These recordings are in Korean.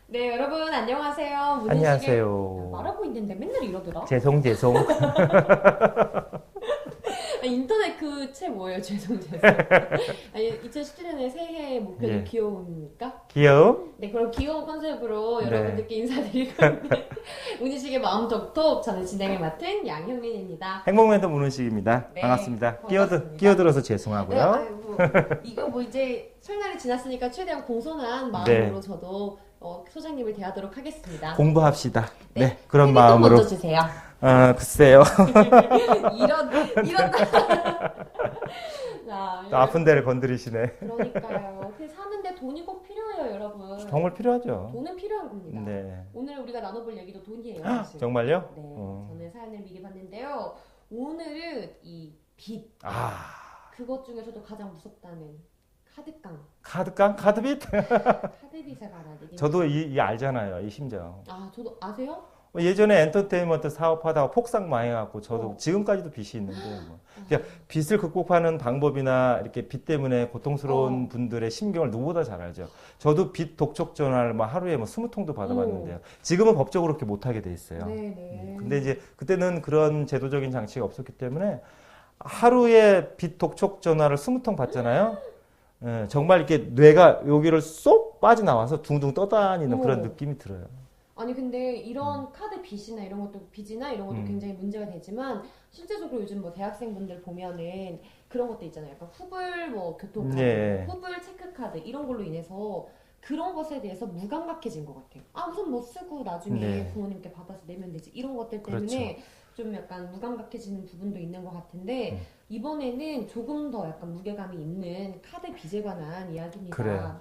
네, 여러분 안녕하세요. 안녕하세요. 말하고 있는데 맨날 이러더라. 죄송. 인터넷 그 책 뭐예요? 죄송. 아니, 2017년에 새해 목표는 예. 귀여움입니까? 귀여움? 네, 그럼 귀여운 컨셉으로 네. 여러분들께 인사드릴 건데 운이식의 마음톡톡 저는 진행을 맡은 양현민입니다. 행복멘토 문은식입니다. 네, 반갑습니다. 반갑습니다. 끼어들어서 네, 죄송하고요. 아이고, 이거 뭐 이제 설날이 지났으니까 최대한 공손한 마음으로 저도 소장님을 대하도록 하겠습니다. 공부합시다. 네. 네, 그런 크리도 마음으로. 먼저 주세요. 글쎄요. 이런 자, 또 아픈 데를 건드리시네. 그러니까요. 그 사는데 돈이 꼭 필요해요, 여러분. 정말 필요하죠. 돈은 필요한 겁니다. 네. 오늘 우리가 나눠볼 얘기도 돈이에요, 사실. 정말요? 네, 저는 사연을 미리 봤는데요. 오늘은 이 빚, 그것 중에서도 가장 무섭다는 카드깡, 카드깡? 카드빚? 카드빚에 관한 얘기. 저도 이 알잖아요. 이 심정. 저도 아세요? 예전에 엔터테인먼트 사업하다가 폭삭 망해갖고 저도 어. 지금까지도 빚이 있는데 뭐. 그러니까 빚을 극복하는 방법이나 이렇게 빚 때문에 고통스러운 분들의 심경을 누구보다 잘 알죠. 저도 빚 독촉 전화를 뭐 하루에 뭐 20통도 받아봤는데요. 지금은 법적으로 그렇게 못하게 돼 있어요. 네네. 근데 이제 그때는 그런 제도적인 장치가 없었기 때문에 하루에 빚 독촉 전화를 20통 받잖아요. 예, 정말 이렇게 뇌가 여기를 쏙 빠져나와서 둥둥 떠다니는 그런 느낌이 들어요. 아니 근데 이런 카드 빚이나 이런 것도 빚이나 이런 것도 굉장히 문제가 되지만 실제적으로 요즘 뭐 대학생분들 보면은 그런 것도 있잖아요. 약간 후불 뭐 교통카드, 네. 후불 체크카드 이런 걸로 인해서 그런 것에 대해서 무감각해진 것 같아요. 우선 뭐 쓰고 나중에 네. 부모님께 받아서 내면 되지 이런 것들 때문에 좀 약간 무감각해지는 부분도 있는 것 같은데 이번에는 조금 더 약간 무게감이 있는 카드 빚에 관한 이야기입니다. 그래요.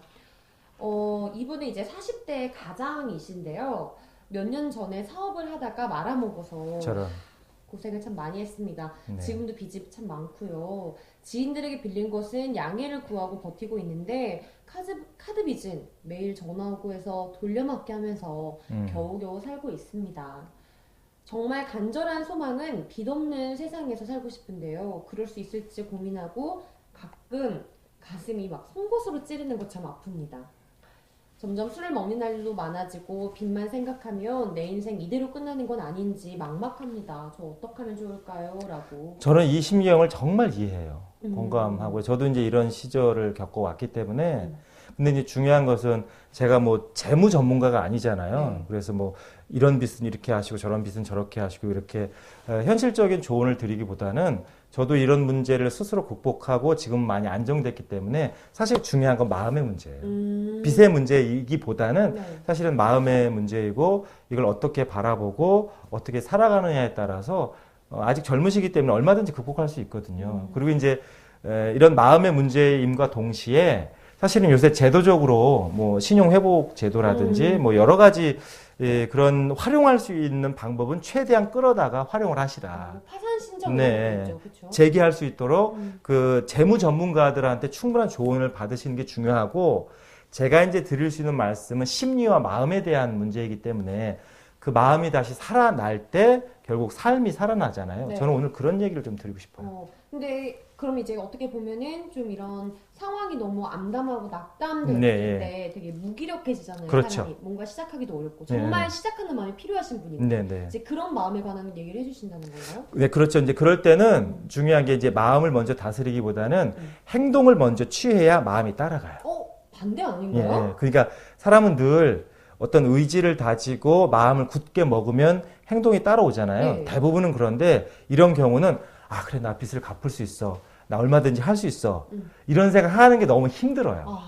이분은 이제 40대 가장이신데요. 몇 년 전에 사업을 하다가 말아먹어서 저런. 고생을 참 많이 했습니다. 네. 지금도 빚이 참 많고요. 지인들에게 빌린 것은 양해를 구하고 버티고 있는데 카드 빚은 매일 전화 오고 해서 돌려막기 하면서 겨우겨우 살고 있습니다. 정말 간절한 소망은 빚 없는 세상에서 살고 싶은데요. 그럴 수 있을지 고민하고 가끔 가슴이 막 송곳으로 찌르는 것처럼 아픕니다. 점점 술을 먹는 날도 많아지고 빚만 생각하면 내 인생 이대로 끝나는 건 아닌지 막막합니다. 저 어떻게 하면 좋을까요? 라고. 저는 이 심경을 정말 이해해요. 공감하고요. 저도 이제 이런 시절을 겪어왔기 때문에. 근데 이제 중요한 것은 제가 뭐 재무 전문가가 아니잖아요. 그래서 뭐 이런 빚은 이렇게 하시고 저런 빚은 저렇게 하시고 이렇게 현실적인 조언을 드리기보다는 저도 이런 문제를 스스로 극복하고 지금 많이 안정됐기 때문에 사실 중요한 건 마음의 문제예요. 빚의 문제이기보다는 사실은 마음의 문제이고 이걸 어떻게 바라보고 어떻게 살아가느냐에 따라서 아직 젊으시기 때문에 얼마든지 극복할 수 있거든요. 그리고 이제 이런 마음의 문제임과 동시에 사실은 요새 제도적으로 뭐 신용회복 제도라든지 뭐 여러 가지 그런 활용할 수 있는 방법은 최대한 끌어다가 활용을 하시라. 파산 신청 네. 있죠, 그렇죠? 제기할 수 있도록 그 재무 전문가들한테 충분한 조언을 받으시는 게 중요하고 제가 이제 드릴 수 있는 말씀은 심리와 마음에 대한 문제이기 때문에 그 마음이 다시 살아날 때 결국 삶이 살아나잖아요. 네. 저는 오늘 그런 얘기를 좀 드리고 싶어요. 근데 그럼 이제 어떻게 보면은 좀 이런 상황이 너무 암담하고 낙담될 네. 때 되게 무기력해지잖아요. 그렇죠. 사람이 뭔가 시작하기도 어렵고 정말 시작하는 마음이 필요하신 분이고 네. 이제 그런 마음에 관한 얘기를 해주신다는 건가요? 네, 그렇죠. 이제 그럴 때는 중요한 게 이제 마음을 먼저 다스리기보다는 행동을 먼저 취해야 마음이 따라가요. 반대 아닌가요? 예, 그러니까 사람은 늘 어떤 의지를 다지고 마음을 굳게 먹으면 행동이 따라오잖아요. 네. 대부분은 그런데 이런 경우는 그래, 나 빚을 갚을 수 있어. 나 얼마든지 할 수 있어. 이런 생각하는 게 너무 힘들어요.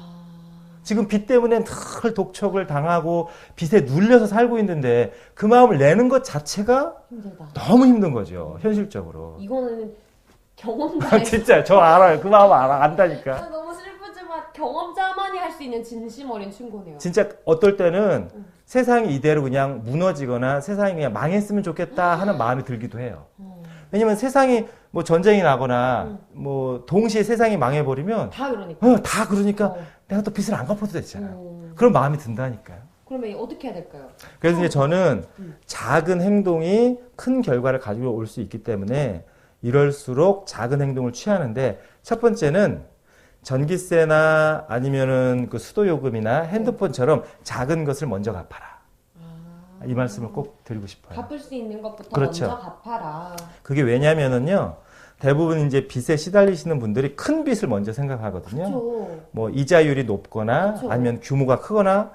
지금 빚 때문에 늘 독촉을 당하고 빚에 눌려서 살고 있는데 그 마음을 내는 것 자체가 힘들다. 너무 힘든 거죠. 현실적으로. 이거는 경험자의 진짜 저 알아요. 그 마음 안다니까. 너무 슬프지만 경험자만이 할 수 있는 진심 어린 충고네요. 진짜 어떨 때는 세상이 이대로 그냥 무너지거나 세상이 그냥 망했으면 좋겠다 하는 마음이 들기도 해요. 왜냐면 세상이 뭐 전쟁이 나거나 뭐 동시에 세상이 망해버리면 다 그러니까. 다 그러니까 내가 또 빚을 안 갚아도 되잖아요. 그런 마음이 든다니까요. 그러면 어떻게 해야 될까요? 그래서 이제 저는 작은 행동이 큰 결과를 가지고 올 수 있기 때문에 이럴수록 작은 행동을 취하는데 첫 번째는 전기세나 아니면은 그 수도요금이나 핸드폰처럼 작은 것을 먼저 갚아라. 이 말씀을 꼭 드리고 싶어요. 갚을 수 있는 것부터 그렇죠. 먼저 갚아라. 그게 왜냐면은요. 대부분 이제 빚에 시달리시는 분들이 큰 빚을 먼저 생각하거든요. 그렇죠. 뭐 이자율이 높거나 그쵸. 아니면 규모가 크거나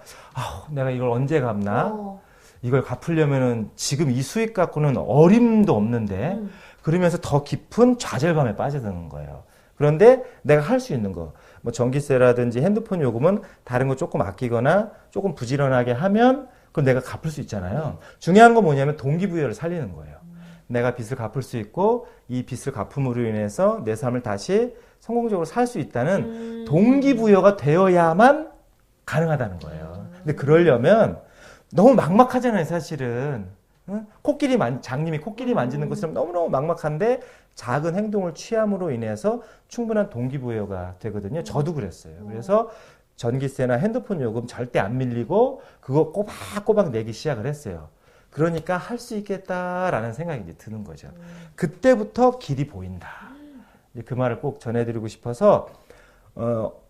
내가 이걸 언제 갚나? 이걸 갚으려면은 지금 이 수익 갖고는 어림도 없는데 그러면서 더 깊은 좌절감에 빠져드는 거예요. 그런데 내가 할 수 있는 거, 뭐 전기세라든지 핸드폰 요금은 다른 거 조금 아끼거나 조금 부지런하게 하면 그건 내가 갚을 수 있잖아요. 중요한 건 뭐냐면 동기부여를 살리는 거예요. 내가 빚을 갚을 수 있고 이 빚을 갚음으로 인해서 내 삶을 다시 성공적으로 살 수 있다는 동기부여가 되어야만 가능하다는 거예요. 근데 그러려면 너무 막막하잖아요, 사실은. 응? 장님이 코끼리 만지는 것처럼 너무너무 막막한데 작은 행동을 취함으로 인해서 충분한 동기부여가 되거든요. 저도 그랬어요. 그래서 전기세나 핸드폰 요금 절대 안 밀리고 그거 꼬박꼬박 내기 시작을 했어요. 그러니까 할 수 있겠다라는 생각이 이제 드는 거죠. 그때부터 길이 보인다. 그 말을 꼭 전해드리고 싶어서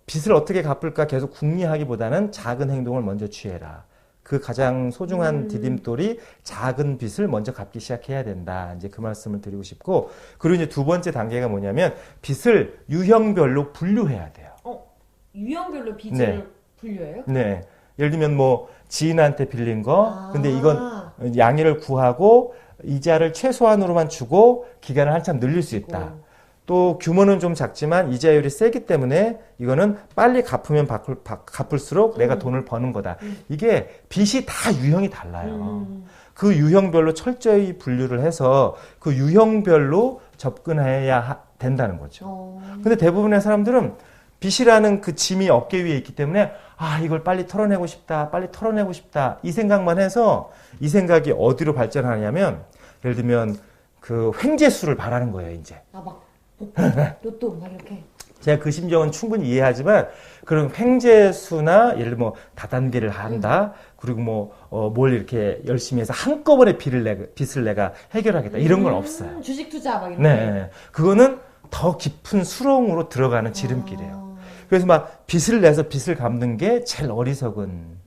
빚을 어떻게 갚을까 계속 궁리하기보다는 작은 행동을 먼저 취해라. 그 가장 소중한 디딤돌이 작은 빚을 먼저 갚기 시작해야 된다. 이제 그 말씀을 드리고 싶고, 그리고 이제 두 번째 단계가 뭐냐면 빚을 유형별로 분류해야 돼요. 유형별로 빚을 분류해요? 네. 예를 들면 뭐 지인한테 빌린 거, 근데 이건 양해를 구하고 이자를 최소한으로만 주고 기간을 한참 늘릴 수 있다. 또 규모는 좀 작지만 이자율이 세기 때문에 이거는 빨리 갚으면 갚을수록 내가 돈을 버는 거다. 이게 빚이 다 유형이 달라요. 그 유형별로 철저히 분류를 해서 그 유형별로 접근해야 된다는 거죠. 근데 대부분의 사람들은 빚이라는 그 짐이 어깨 위에 있기 때문에 이걸 빨리 털어내고 싶다, 빨리 털어내고 싶다 이 생각만 해서 이 생각이 어디로 발전하냐면 예를 들면 그 횡재수를 바라는 거예요, 이제. 로또 막 이렇게. 제가 그 심정은 충분히 이해하지만 그런 횡재수나 예를 들면 뭐 다단계를 한다. 그리고 뭘 이렇게 열심히 해서 한꺼번에 빚을 내가 해결하겠다. 이런 건 없어요. 주식 투자 막 이런 네. 그거는 더 깊은 수렁으로 들어가는 지름길이에요. 그래서 막 빚을 내서 빚을 갚는 게 제일 어리석은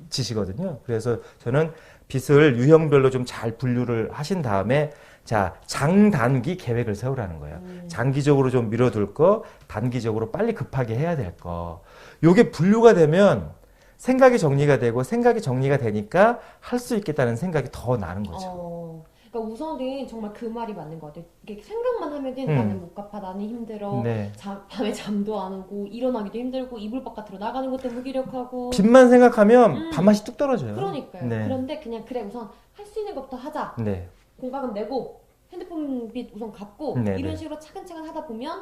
짓이거든요. 그래서 저는 빚을 유형별로 좀 잘 분류를 하신 다음에 자, 장단기 계획을 세우라는 거예요. 장기적으로 좀 미뤄둘 거, 단기적으로 빨리 급하게 해야 될 거. 요게 분류가 되면 생각이 정리가 되고 생각이 정리가 되니까 할 수 있겠다는 생각이 더 나는 거죠. 그러니까 우선은 정말 그 말이 맞는 것 같아요. 이게 생각만 하면은 나는 못 갚아, 나는 힘들어, 네. 밤에 잠도 안 오고 일어나기도 힘들고 이불 바깥으로 나가는 것도 무기력하고 빚만 생각하면 밥맛이 뚝 떨어져요. 그러니까요. 네. 그런데 그냥 그래 우선 할 수 있는 것부터 하자. 네. 공과금 내고 핸드폰 빚 우선 갚고 네, 이런 네. 식으로 차근차근 하다 보면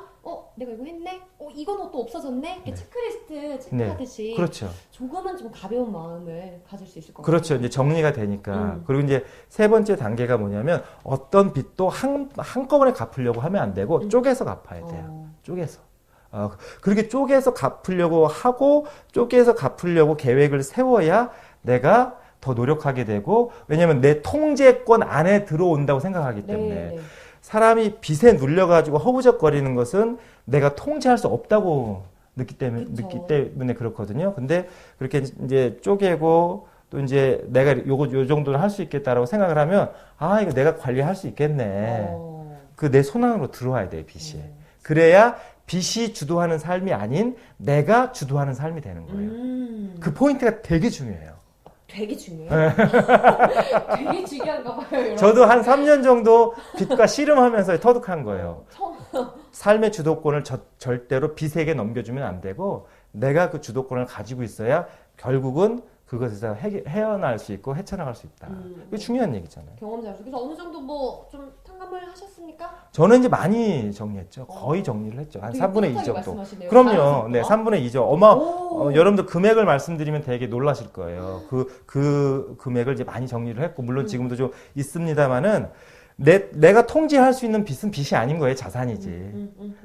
내가 이거 했네? 이건 또 없어졌네? 이렇게 네. 체크리스트 네. 체크하듯이 그렇죠. 조금은 좀 가벼운 마음을 가질 수 있을 것 같아요. 그렇죠. 이제 정리가 되니까. 그리고 이제 세 번째 단계가 뭐냐면 어떤 빚도 한꺼번에 갚으려고 하면 안 되고 쪼개서 갚아야 돼요. 쪼개서. 그렇게 쪼개서 갚으려고 하고 쪼개서 갚으려고 계획을 세워야 내가 더 노력하게 되고, 왜냐면 내 통제권 안에 들어온다고 생각하기 때문에. 네. 사람이 빚에 눌려가지고 허우적거리는 것은 내가 통제할 수 없다고 느끼기 때문에 그렇거든요. 근데 그렇게 이제 쪼개고 또 이제 내가 요 정도는 할 수 있겠다라고 생각을 하면 이거 내가 관리할 수 있겠네. 그 내 손 안으로 들어와야 돼요, 빚이. 그래야 빚이 주도하는 삶이 아닌 내가 주도하는 삶이 되는 거예요. 그 포인트가 되게 중요해요. 되게 중요해요. 되게 중요한가 봐요. 여러분. 저도 한 3년 정도 빚과 씨름하면서 터득한 거예요. 삶의 주도권을 절대로 빚에게 넘겨주면 안 되고 내가 그 주도권을 가지고 있어야 결국은 그것에서 헤어날 수 있고 헤쳐나갈 수 있다. 그게 중요한 얘기잖아요. 경험자로서. 그래서 어느 정도 뭐 좀 탕감을 하셨습니까? 저는 이제 많이 정리했죠. 거의 정리를 했죠. 한 되게 3분의 2 뿌듯하게 정도. 말씀하시네요. 그럼요. 네, 3분의 2죠. 오. 여러분들 금액을 말씀드리면 되게 놀라실 거예요. 그 금액을 이제 많이 정리를 했고, 물론 지금도 좀 있습니다만은, 내가 통제할 수 있는 빚은 빚이 아닌 거예요. 자산이지.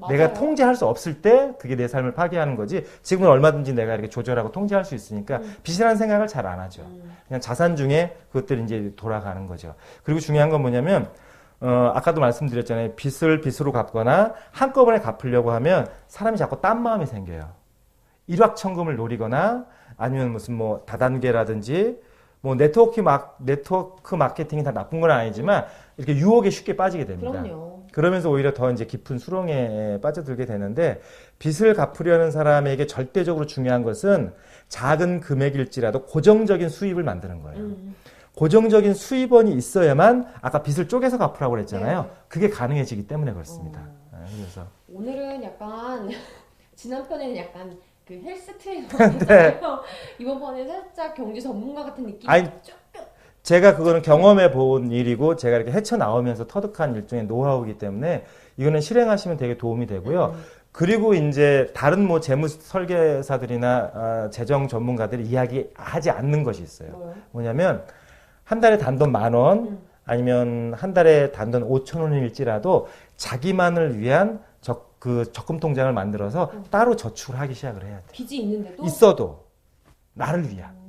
내가 맞아요. 통제할 수 없을 때 그게 내 삶을 파괴하는 거지. 지금은 얼마든지 내가 이렇게 조절하고 통제할 수 있으니까 빚이라는 생각을 잘 안 하죠. 그냥 자산 중에 그것들이 이제 돌아가는 거죠. 그리고 중요한 건 뭐냐면, 아까도 말씀드렸잖아요. 빚을 빚으로 갚거나 한꺼번에 갚으려고 하면 사람이 자꾸 딴 마음이 생겨요. 일확천금을 노리거나 아니면 무슨 뭐 다단계라든지 뭐 네트워크 마케팅이 다 나쁜 건 아니지만 이렇게 유혹에 쉽게 빠지게 됩니다. 그럼요. 그러면서 오히려 더 이제 깊은 수렁에 빠져들게 되는데 빚을 갚으려는 사람에게 절대적으로 중요한 것은 작은 금액일지라도 고정적인 수입을 만드는 거예요. 고정적인 수입원이 있어야만 아까 빚을 쪼개서 갚으라고 그랬잖아요. 네. 그게 가능해지기 때문에 그렇습니다. 그래서 오늘은 약간 지난 편에는 약간 그 헬스 트레이너였잖아요. 이번 번에 살짝 경제 전문가 같은 느낌이 아니, 조금. 제가 그거는 경험해 본 일이고 제가 이렇게 헤쳐나오면서 터득한 일종의 노하우이기 때문에 이거는 실행하시면 되게 도움이 되고요. 그리고 이제 다른 뭐 재무 설계사들이나 재정 전문가들이 이야기하지 않는 것이 있어요. 뭐요? 뭐냐면 한 달에 단돈 10,000원 아니면 한 달에 단돈 5,000원일지라도 자기만을 위한 적금 통장을 만들어서 따로 저축을 하기 시작을 해야 돼. 빚이 있는데도? 있어도 나를 위한.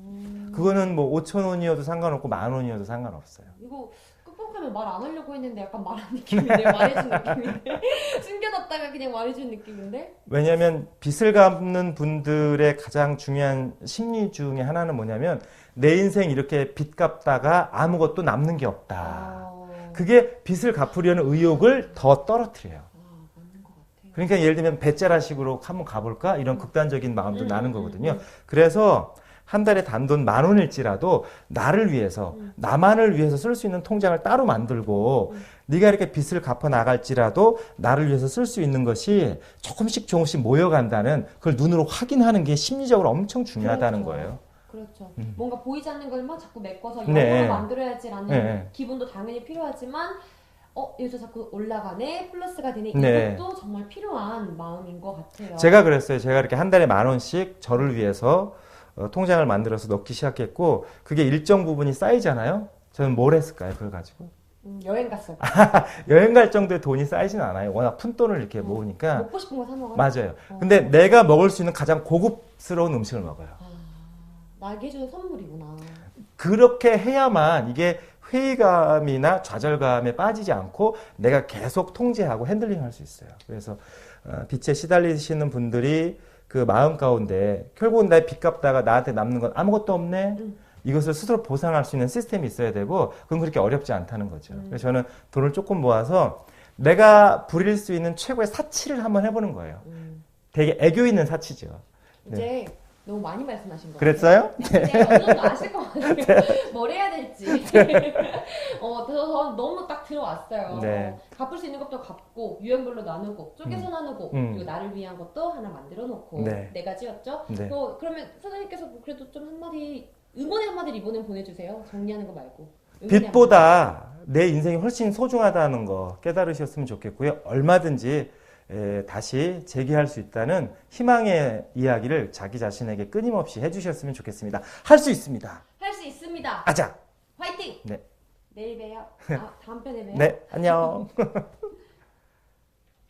그거는 뭐 5,000원이어도 상관없고 10,000원이어도 상관없어요. 이거 끝곡하면 말 안 하려고 했는데 약간 말한 느낌인데 말해준 느낌인데 숨겨놨다가 그냥 말해준 느낌인데. 왜냐하면 빚을 갚는 분들의 가장 중요한 심리 중에 하나는 뭐냐면 내 인생 이렇게 빚 갚다가 아무것도 남는 게 없다. 그게 빚을 갚으려는 의욕을 더 떨어뜨려요. 맞는 것 같아요. 그러니까 예를 들면 배째라식으로 한번 가볼까? 이런 극단적인 마음도 나는 거거든요. 그래서 한 달에 단돈 10,000원일지라도 나를 위해서, 나만을 위해서 쓸 수 있는 통장을 따로 만들고 네가 이렇게 빚을 갚아 나갈지라도 나를 위해서 쓸 수 있는 것이 조금씩 모여간다는 그걸 눈으로 확인하는 게 심리적으로 엄청 중요하다는 그렇죠. 거예요. 그렇죠. 뭔가 보이지 않는 걸만 자꾸 메꿔서 네. 영어를 만들어야지라는 네. 기분도 당연히 필요하지만 여기서 자꾸 올라가네, 플러스가 되네, 네. 이것도 정말 필요한 마음인 것 같아요. 제가 그랬어요. 제가 이렇게 한 달에 10,000원씩 저를 위해서 통장을 만들어서 넣기 시작했고 그게 일정 부분이 쌓이잖아요. 저는 뭘 했을까요? 그걸 가지고 여행 갔어요. 여행 갈 정도의 돈이 쌓이지는 않아요. 워낙 푼돈을 이렇게 모으니까. 먹고 싶은 거 사 먹어요? 맞아요. 근데 내가 먹을 수 있는 가장 고급스러운 음식을 먹어요. 나에게 해주는 선물이구나. 그렇게 해야만 이게 회의감이나 좌절감에 빠지지 않고 내가 계속 통제하고 핸들링할 수 있어요. 그래서 빚에 시달리시는 분들이 그 마음 가운데 결국은 내 빚 갚다가 나한테 남는 건 아무것도 없네. 이것을 스스로 보상할 수 있는 시스템이 있어야 되고 그건 그렇게 어렵지 않다는 거죠. 그래서 저는 돈을 조금 모아서 내가 부릴 수 있는 최고의 사치를 한번 해보는 거예요. 되게 애교 있는 사치죠. 이제 너무 많이 말씀하신 거 그랬어요? 같아요. 어느 정도 아실 것 같아요. 뭘 해야 될지. 저 너무 딱 들어왔어요. 네. 갚을 수 있는 것도 갚고 유형별로 나누고 쪼개서 나누고 그리고 나를 위한 것도 하나 만들어 놓고 네. 네 가지였죠. 네. 그러면 사장님께서 그래도 좀 한마디 응원의 한마디를 이번엔 보내주세요. 정리하는 거 말고. 빚보다 내 인생이 훨씬 소중하다는 거 깨달으셨으면 좋겠고요. 얼마든지 다시 재기할 수 있다는 희망의 이야기를 자기 자신에게 끊임없이 해주셨으면 좋겠습니다. 할 수 있습니다. 할 수 있습니다. 아자. 화이팅! 네. 내일 봬요. 다음 편에 봬요. 네, 안녕.